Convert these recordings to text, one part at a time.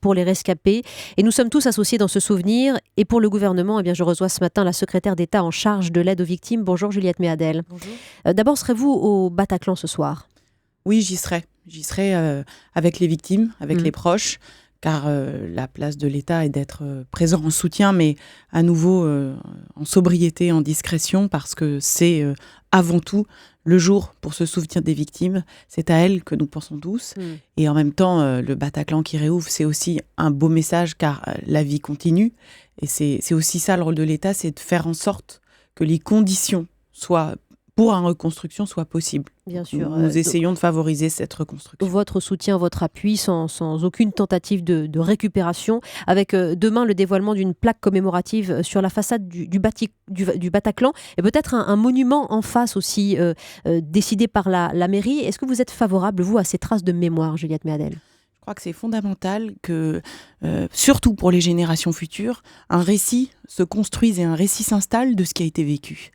pour les rescapés. Et nous sommes tous associés dans ce souvenir. Et pour le gouvernement, je reçois ce matin la secrétaire d'État en charge de l'aide aux victimes. Bonjour Juliette Méadel. Bonjour. D'abord, serez-vous au Bataclan ce soir ? Oui, j'y serai. J'y serai avec les victimes, avec les proches, car la place de l'État est d'être présent en soutien, mais à nouveau en sobriété, en discrétion, parce que c'est avant tout le jour pour se souvenir des victimes. C'est à elles que nous pensons tous. Et en même temps, le Bataclan qui réouvre, c'est aussi un beau message, car la vie continue. Et c'est aussi ça le rôle de l'État, c'est de faire en sorte que les conditions pour une reconstruction soient possibles. Bien sûr. Nous essayons de favoriser cette reconstruction. Votre soutien, votre appui, sans aucune tentative de récupération, avec demain le dévoilement d'une plaque commémorative sur la façade du Bataclan, et peut-être un monument en face aussi, décidé par la mairie. Est-ce que vous êtes favorable, vous, à ces traces de mémoire, Juliette Méadel ? Je crois que c'est fondamental que, surtout pour les générations futures, un récit se construise et un récit s'installe de ce qui a été vécu.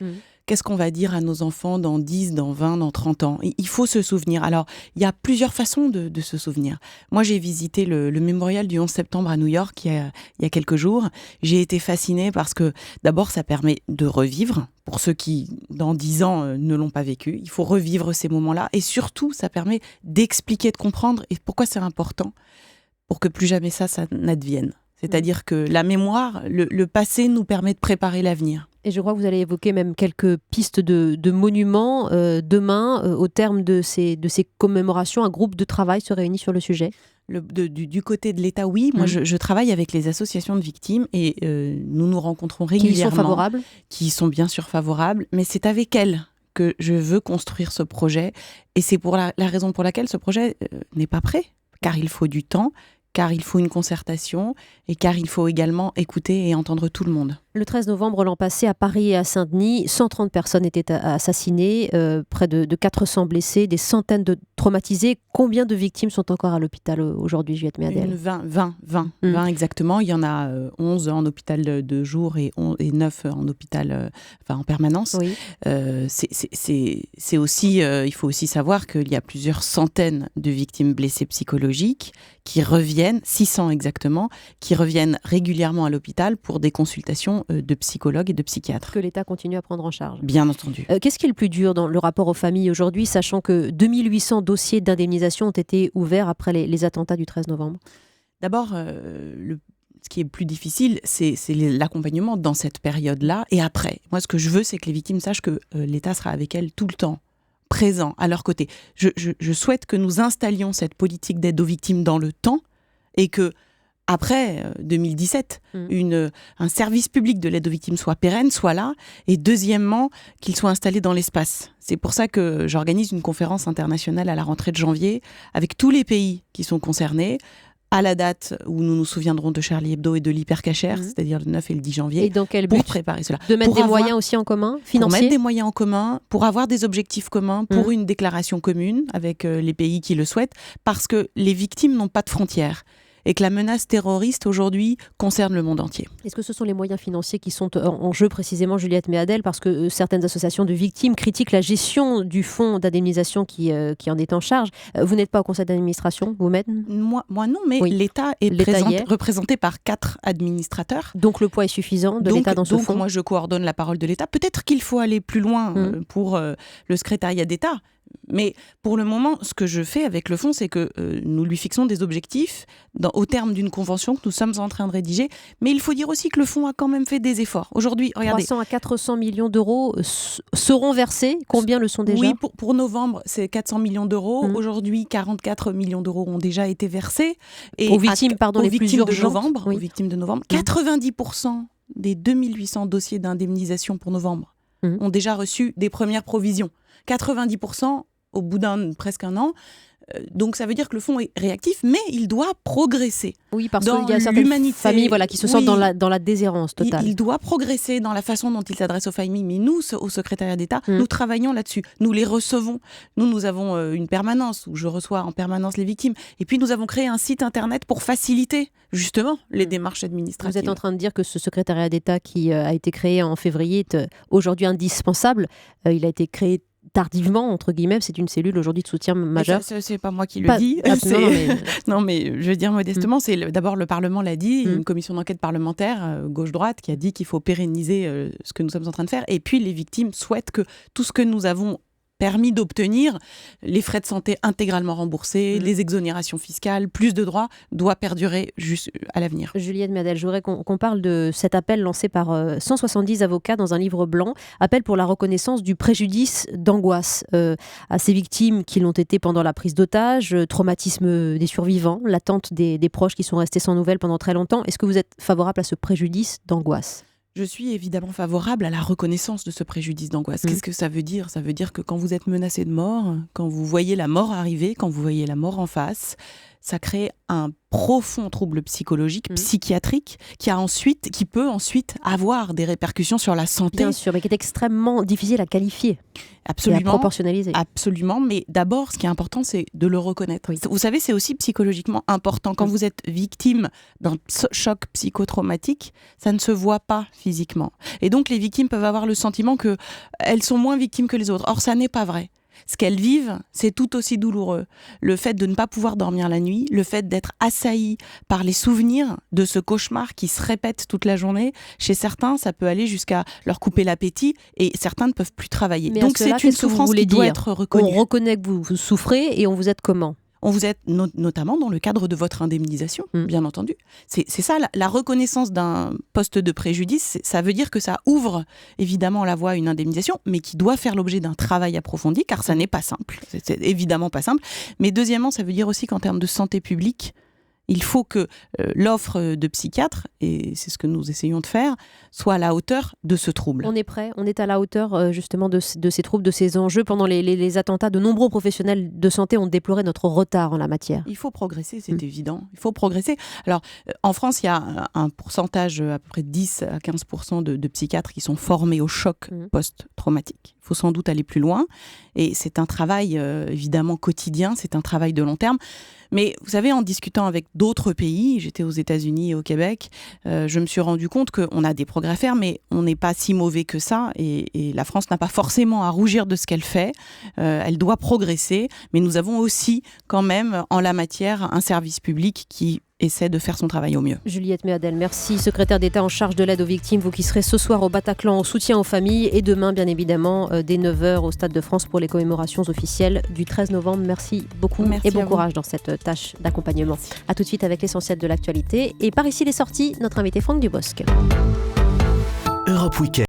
Qu'est-ce qu'on va dire à nos enfants dans 10, dans 20, dans 30 ans ? Il faut se souvenir. Alors, il y a plusieurs façons de se souvenir. Moi, j'ai visité le mémorial du 11 septembre à New York il y a quelques jours. J'ai été fascinée parce que, d'abord, ça permet de revivre. Pour ceux qui, dans 10 ans, ne l'ont pas vécu, il faut revivre ces moments-là. Et surtout, ça permet d'expliquer, de comprendre et pourquoi c'est important pour que plus jamais ça n'advienne. C'est-à-dire que la mémoire, le passé nous permet de préparer l'avenir. Et je crois que vous allez évoquer même quelques pistes de monuments. Demain, au terme de ces commémorations, un groupe de travail se réunit sur le sujet. Du côté de l'État, oui. Moi, je travaille avec les associations de victimes et nous nous rencontrons régulièrement. Qui sont favorables ? Qui sont bien sûr favorables, mais c'est avec elles que je veux construire ce projet. Et c'est pour la raison pour laquelle ce projet n'est pas prêt, car il faut du temps, car il faut une concertation et car il faut également écouter et entendre tout le monde. Le 13 novembre l'an passé, à Paris et à Saint-Denis, 130 personnes étaient assassinées, près de 400 blessés, des centaines de traumatisés. Combien de victimes sont encore à l'hôpital aujourd'hui, Juliette Méadel ? 20 exactement. Il y en a 11 en hôpital de jour et 9 en hôpital en permanence. Oui. C'est aussi, il faut aussi savoir qu'il y a plusieurs centaines de victimes blessées psychologiques qui reviennent, 600 exactement, qui reviennent régulièrement à l'hôpital pour des consultations de psychologues et de psychiatres. Que l'État continue à prendre en charge. Bien entendu. Qu'est-ce qui est le plus dur dans le rapport aux familles aujourd'hui, sachant que 2800 dossiers d'indemnisation ont été ouverts après les attentats du 13 novembre ? D'abord, ce qui est le plus difficile, c'est l'accompagnement dans cette période-là et après. Moi, ce que je veux, c'est que les victimes sachent que l'État sera avec elles tout le temps, présent, à leur côté. Je souhaite que nous installions cette politique d'aide aux victimes dans le temps et que après 2017, un service public de l'aide aux victimes soit pérenne, soit là, et deuxièmement, qu'il soit installé dans l'espace. C'est pour ça que j'organise une conférence internationale à la rentrée de janvier, avec tous les pays qui sont concernés, à la date où nous nous souviendrons de Charlie Hebdo et de l'hypercacher, c'est-à-dire le 9 et le 10 janvier. Et dans quel but ? Pour préparer cela. De mettre moyens aussi en commun, financiers ? Pour mettre des moyens en commun, pour avoir des objectifs communs, pour une déclaration commune avec les pays qui le souhaitent, parce que les victimes n'ont pas de frontières. Et que la menace terroriste aujourd'hui concerne le monde entier. Est-ce que ce sont les moyens financiers qui sont en jeu précisément, Juliette Méadel, parce que certaines associations de victimes critiquent la gestion du fonds d'indemnisation qui en est en charge. Vous n'êtes pas au conseil d'administration vous-même ? Moi non, mais oui. L'État est représenté par 4 administrateurs. Donc le poids est suffisant de l'État dans ce fonds ? Donc moi je coordonne la parole de l'État. Peut-être qu'il faut aller plus loin pour le secrétariat d'État. Mais pour le moment, ce que je fais avec le fonds, c'est que nous lui fixons des objectifs au terme d'une convention que nous sommes en train de rédiger. Mais il faut dire aussi que le fonds a quand même fait des efforts. Aujourd'hui, regardez. 300 à 400 millions d'euros seront versés. Combien le sont déjà ? Oui, pour novembre, c'est 400 millions d'euros. Aujourd'hui, 44 millions d'euros ont déjà été versés. Et aux victimes, les plus urgentes. Aux victimes de novembre. 90% des 2800 dossiers d'indemnisation pour novembre ont déjà reçu des premières provisions. 90% au bout presque un an. Donc ça veut dire que le fonds est réactif, mais il doit progresser. Oui, parce qu'il y a certaines familles qui se sentent dans la déshérence totale. Il doit progresser dans la façon dont il s'adresse aux familles. Mais nous, au secrétariat d'État, nous travaillons là-dessus. Nous les recevons. Nous avons une permanence où je reçois en permanence les victimes. Et puis nous avons créé un site internet pour faciliter justement les démarches administratives. Vous êtes en train de dire que ce secrétariat d'État qui a été créé en février est aujourd'hui indispensable. Il a été créé tardivement, entre guillemets, c'est une cellule aujourd'hui de soutien majeur. C'est pas moi qui le dis. Non, mais je veux dire modestement, d'abord le Parlement l'a dit, une commission d'enquête parlementaire gauche-droite qui a dit qu'il faut pérenniser ce que nous sommes en train de faire. Et puis les victimes souhaitent que tout ce que nous avons permis d'obtenir, les frais de santé intégralement remboursés, les exonérations fiscales, plus de droits, doit perdurer juste à l'avenir. Juliette Méadel, je voudrais qu'on parle de cet appel lancé par 170 avocats dans un livre blanc, appel pour la reconnaissance du préjudice d'angoisse à ces victimes qui l'ont été pendant la prise d'otage, traumatisme des survivants, l'attente des proches qui sont restés sans nouvelles pendant très longtemps. Est-ce que vous êtes favorable à ce préjudice d'angoisse ? Je suis évidemment favorable à la reconnaissance de ce préjudice d'angoisse. Qu'est-ce que ça veut dire ? Ça veut dire que quand vous êtes menacé de mort, quand vous voyez la mort arriver, quand vous voyez la mort en face, ça crée un profond trouble psychologique, psychiatrique, qui peut ensuite avoir des répercussions sur la santé. Bien sûr, mais qui est extrêmement difficile à qualifier. Absolument. Et à proportionnaliser. Absolument, mais d'abord, ce qui est important, c'est de le reconnaître. Oui. Vous savez, c'est aussi psychologiquement important. Quand vous êtes victime d'un choc psychotraumatique, ça ne se voit pas physiquement. Et donc, les victimes peuvent avoir le sentiment qu'elles sont moins victimes que les autres. Or, ça n'est pas vrai. Ce qu'elles vivent, c'est tout aussi douloureux. Le fait de ne pas pouvoir dormir la nuit, le fait d'être assailli par les souvenirs de ce cauchemar qui se répète toute la journée. Chez certains, ça peut aller jusqu'à leur couper l'appétit et certains ne peuvent plus travailler. Mais donc c'est une souffrance qui doit être reconnue. On reconnaît que vous souffrez et on vous aide comment ? On vous aide notamment dans le cadre de votre indemnisation, bien entendu. C'est ça, la reconnaissance d'un poste de préjudice, ça veut dire que ça ouvre évidemment la voie à une indemnisation, mais qui doit faire l'objet d'un travail approfondi, car ça n'est pas simple. C'est évidemment pas simple. Mais deuxièmement, ça veut dire aussi qu'en termes de santé publique, il faut que l'offre de psychiatres, et c'est ce que nous essayons de faire, soit à la hauteur de ce trouble. On est prêt, on est à la hauteur justement de ces troubles, de ces enjeux. Pendant les attentats, de nombreux professionnels de santé ont déploré notre retard en la matière. Il faut progresser, c'est évident. Il faut progresser. Alors, en France, il y a un pourcentage, à peu près 10 à 15% de psychiatres qui sont formés au choc post-traumatique. Il faut sans doute aller plus loin. Et c'est un travail, évidemment, quotidien. C'est un travail de long terme. Mais vous savez, en discutant avec d'autres pays, j'étais aux États-Unis et au Québec, je me suis rendu compte qu'on a des progrès à faire, mais on n'est pas si mauvais que ça. Et la France n'a pas forcément à rougir de ce qu'elle fait. Elle doit progresser, mais nous avons aussi quand même en la matière un service public qui essaie de faire son travail au mieux. Juliette Méadel, merci. Secrétaire d'État en charge de l'aide aux victimes, vous qui serez ce soir au Bataclan en soutien aux familles et demain, bien évidemment, dès 9h au Stade de France pour les commémorations officielles du 13 novembre. Merci beaucoup et bon courage dans cette tâche d'accompagnement. À tout de suite avec l'essentiel de l'actualité. Et par ici les sorties, notre invité Franck Dubosc. Europe Weekend.